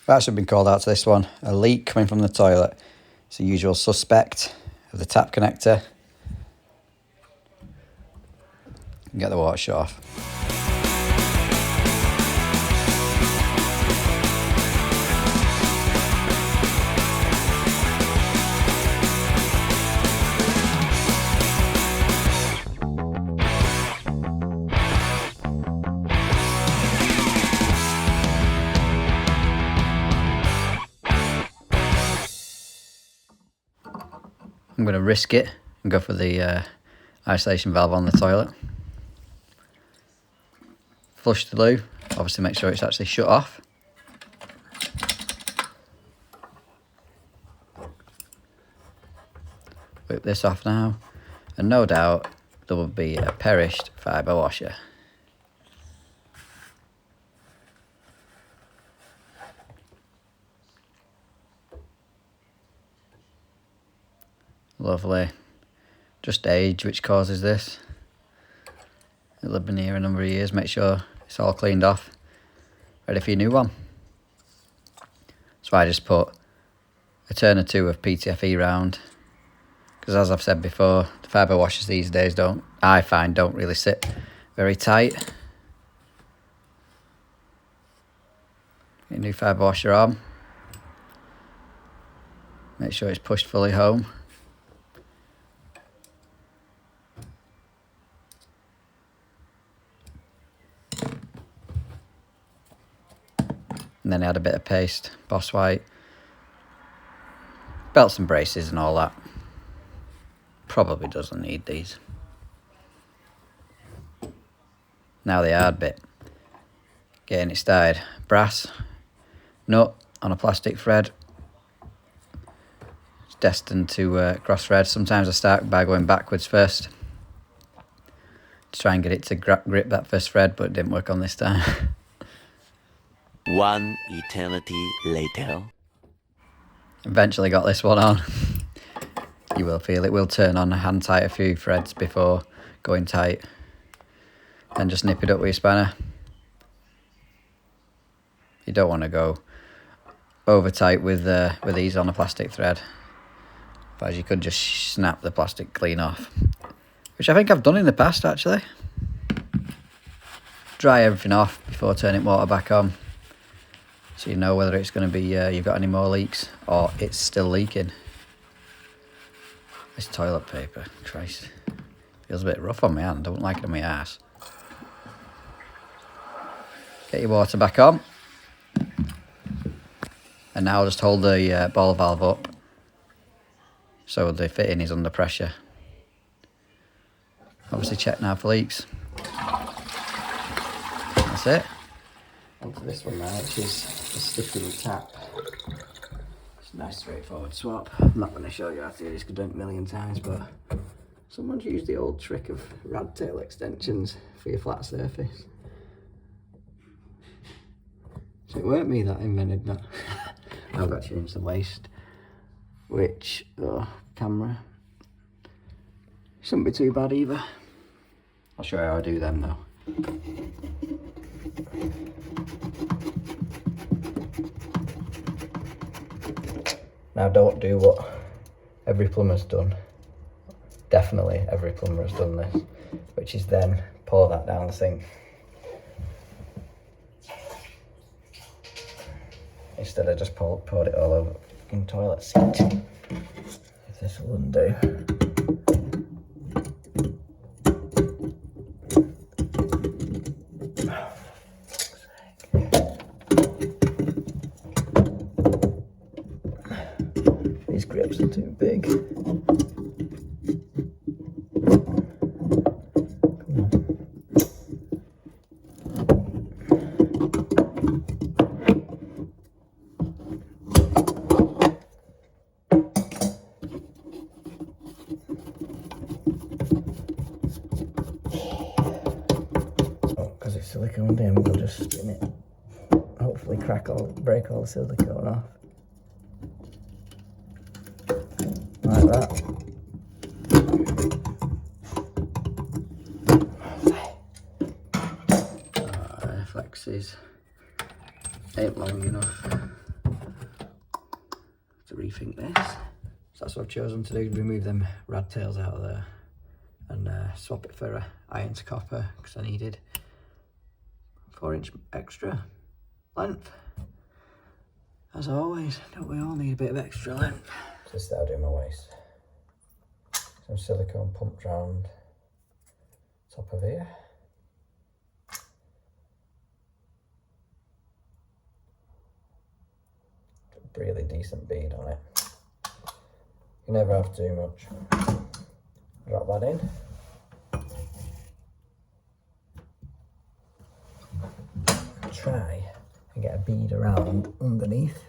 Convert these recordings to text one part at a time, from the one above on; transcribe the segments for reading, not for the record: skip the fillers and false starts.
I've actually been called out to this one. A leak coming from the toilet. It's the usual suspect of the tap connector. Get the water shut off. I'm going to risk it and go for the isolation valve on the toilet. Flush the loo, obviously make sure it's actually shut off. Whip this off now, and no doubt there will be a perished fibre washer. Lovely. Just age which causes this. It'll have been here a number of years. Make sure it's all cleaned off, ready for your new one. So I just put a turn or two of PTFE round, because as I've said before, the fibre washers these days don't really sit very tight. Get your new fibre washer on. Make sure it's pushed fully home. And then add a bit of paste, Boss White, belts and braces and all that. Probably doesn't need these. Now the hard bit, getting it started. Brass nut on a plastic thread. It's destined to cross thread. Sometimes I start by going backwards first to try and get it to grip that first thread, but it didn't work on this time. One eternity later. Eventually got this one on. You will feel it will turn on. Hand tight a few threads before going tight. Then just nip it up with your spanner. You don't want to go over tight with these on a plastic thread, otherwise you could just snap the plastic clean off, which I think I've done in the past actually. Dry everything off before turning water back on, so you know whether it's going to be you've got any more leaks or it's still leaking. This toilet paper, Christ, feels a bit rough on my hand. Don't like it on my ass. Get your water back on, and now just hold the ball valve up so the fitting is under pressure. Obviously check now for leaks. That's it. Onto this one now, which is the sticking tap. It's a nice straightforward swap. I'm not going to show you how to do this because I've done it a million times, but someone's used the old trick of rad tail extensions for your flat surface. So it weren't me that invented that. I've got to change the waste, which, camera, shouldn't be too bad either. I'll show you how I do them though. Now don't do what every plumber's done. Definitely every plumber has done this, which is then pour that down the sink. Instead I just poured it all over the fucking toilet seat. If this will undo. These grips are too big. Because it's silicone in, we'll just spin it. Hopefully break all the silicone off. Like that. Reflexes ain't long enough. rethink this. So that's what I've chosen to do, remove them rad tails out of there and swap it for a iron to copper, because I needed 4-inch extra length. As always, don't we all need a bit of extra length? So this is what I do my waist. Some silicone pumped round top of here. Really decent bead on it. You never have too much. Drop that in. Try and get a bead around underneath.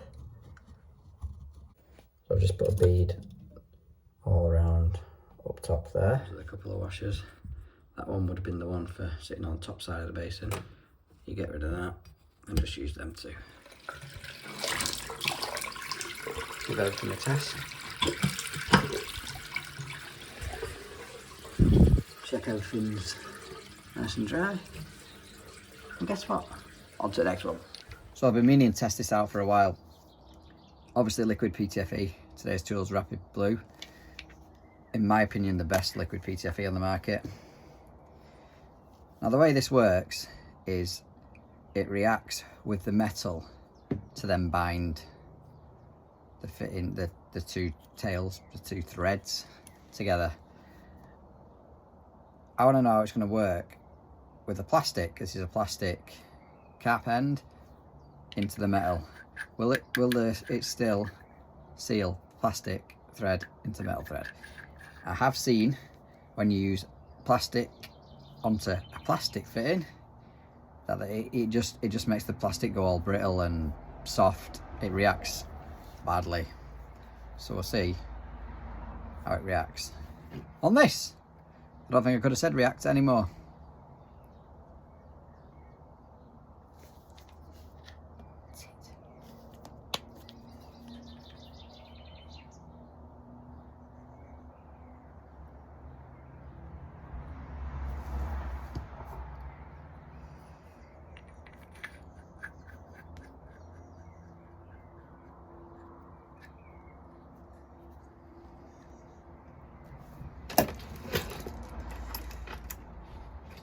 So I've just put a bead all around up top there. There's a couple of washers. That one would have been the one for sitting on the top side of the basin. You get rid of that and just use them two. Give everything a test. Check everything's nice and dry. And guess what? On to the next one. So I've been meaning to test this out for a while. Obviously liquid PTFE, today's tools Rapid Blue. In my opinion, the best liquid PTFE on the market. Now the way this works is it reacts with the metal to then bind the fitting, the two tails, the two threads together. I want to know how it's going to work with the plastic. This is a plastic cap end into the metal. Will it still seal plastic thread into metal thread? I have seen when you use plastic onto a plastic fitting that it just makes the plastic go all brittle and soft. It reacts badly. So we'll see how it reacts on this. I don't think I could have said react anymore.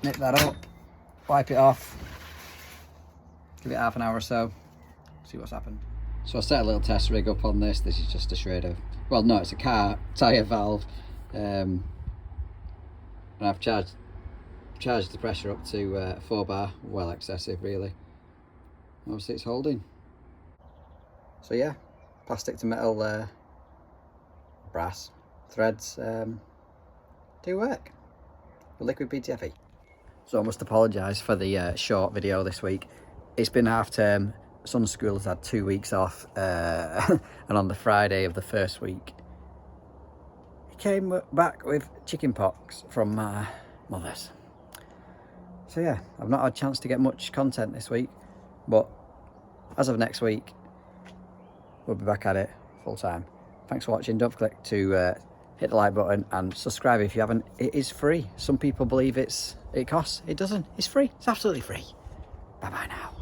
Nip that up, wipe it off, give it half an hour or so, see what's happened. So I set a little test rig up on this. This is just a shred of, well no, it's a car tyre valve, and I've charged the pressure up to 4 bar, well excessive really. Obviously it's holding. So yeah, plastic to metal brass threads do work with liquid PTFE. So I must apologise for the short video this week. It's been half term, son's school has had 2 weeks off, and on the Friday of the first week he came back with chicken pox from my mother's. So yeah, I've not had a chance to get much content this week, but as of next week we'll be back at it full time. Thanks for watching. Don't forget to hit the like button and subscribe if you haven't. It is free. Some people believe it costs. It doesn't. It's free. It's absolutely free. Bye bye now.